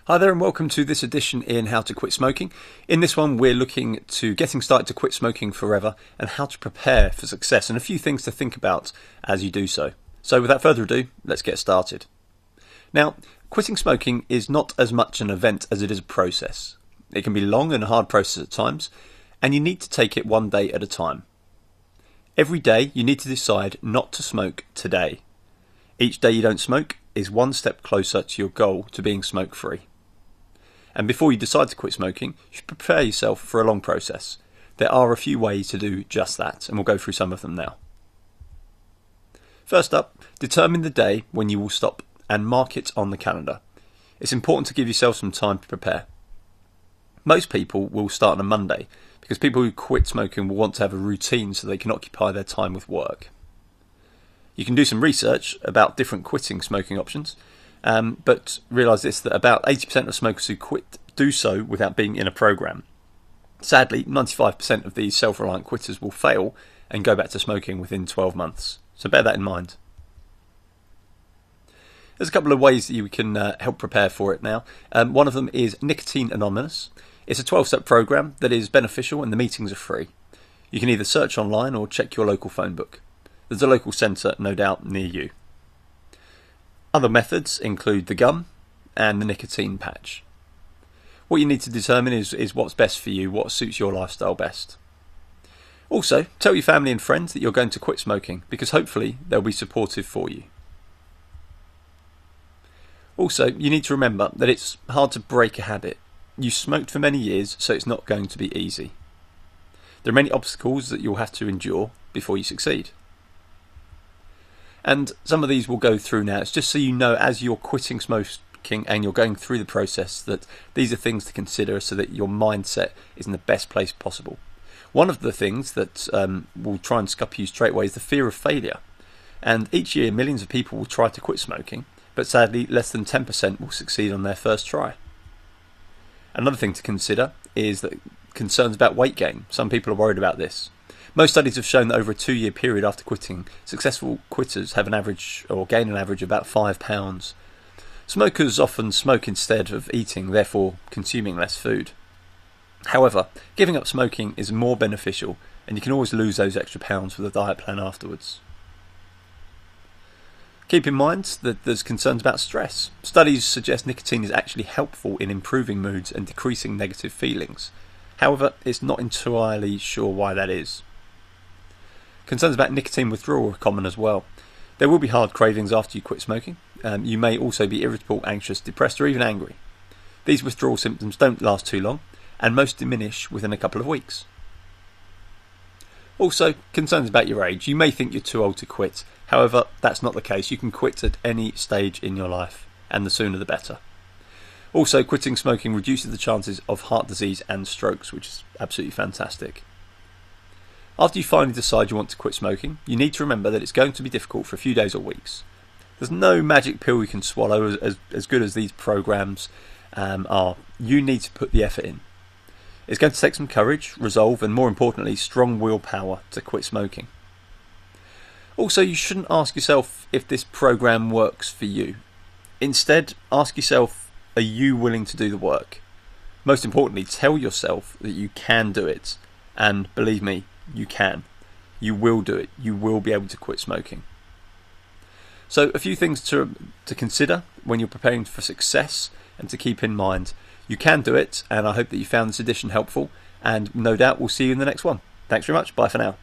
Hi there and welcome to this edition in How to Quit Smoking. In this one we're looking to getting started to quit smoking forever and how to prepare for success and a few things to think about as you do so. So without further ado, let's get started. Now, quitting smoking is not as much an event as it is a process. It can be a long and hard process at times and you need to take it one day at a time. Every day you need to decide not to smoke today. Each day you don't smoke is one step closer to your goal to being smoke-free. And before you decide to quit smoking, you should prepare yourself for a long process. There are a few ways to do just that, and we'll go through some of them now. First up, determine the day when you will stop and mark it on the calendar. It's important to give yourself some time to prepare. Most people will start on a Monday because people who quit smoking will want to have a routine so they can occupy their time with work. You can do some research about different quitting smoking options. But realise this, that about 80% of smokers who quit do so without being in a program. Sadly, 95% of these self-reliant quitters will fail and go back to smoking within 12 months. So bear that in mind. There's a couple of ways that you can help prepare for it now. One of them is Nicotine Anonymous. It's a 12-step program that is beneficial and the meetings are free. You can either search online or check your local phone book. There's a local centre, no doubt, near you. Other methods include the gum and the nicotine patch. What you need to determine is what's best for you, what suits your lifestyle best. Also, tell your family and friends that you're going to quit smoking because hopefully they'll be supportive for you. Also, you need to remember that it's hard to break a habit. You smoked for many years, so it's not going to be easy. There are many obstacles that you'll have to endure before you succeed. And some of these we'll go through now. It's just so you know as you're quitting smoking and you're going through the process that these are things to consider so that your mindset is in the best place possible. One of the things that will try and scupper you straight away is the fear of failure. And each year millions of people will try to quit smoking, but sadly less than 10% will succeed on their first try. Another thing to consider is that concerns about weight gain. Some people are worried about this. Most studies have shown that over a 2-year period after quitting, successful quitters have an average or gain an average of about 5 pounds. Smokers often smoke instead of eating, therefore consuming less food. However, giving up smoking is more beneficial and you can always lose those extra pounds with a diet plan afterwards. Keep in mind that there's concerns about stress. Studies suggest nicotine is actually helpful in improving moods and decreasing negative feelings. However, it's not entirely sure why that is. Concerns about nicotine withdrawal are common as well. There will be hard cravings after you quit smoking. You may also be irritable, anxious, depressed or even angry. These withdrawal symptoms don't last too long and most diminish within a couple of weeks. Also, concerns about your age. You may think you're too old to quit. However, that's not the case. You can quit at any stage in your life and the sooner the better. Also, quitting smoking reduces the chances of heart disease and strokes, which is absolutely fantastic. After you finally decide you want to quit smoking, you need to remember that it's going to be difficult for a few days or weeks. There's no magic pill you can swallow as good as these programs are. You need to put the effort in. It's going to take some courage, resolve and more importantly strong willpower to quit smoking. Also, you shouldn't ask yourself if this program works for you. Instead, ask yourself, are you willing to do the work? Most importantly, tell yourself that you can do it, and believe me, you can. You will do it. You will be able to quit smoking. So a few things to consider when you're preparing for success and to keep in mind. You can do it, and I hope that you found this edition helpful, and no doubt we'll see you in the next one. Thanks very much. Bye for now.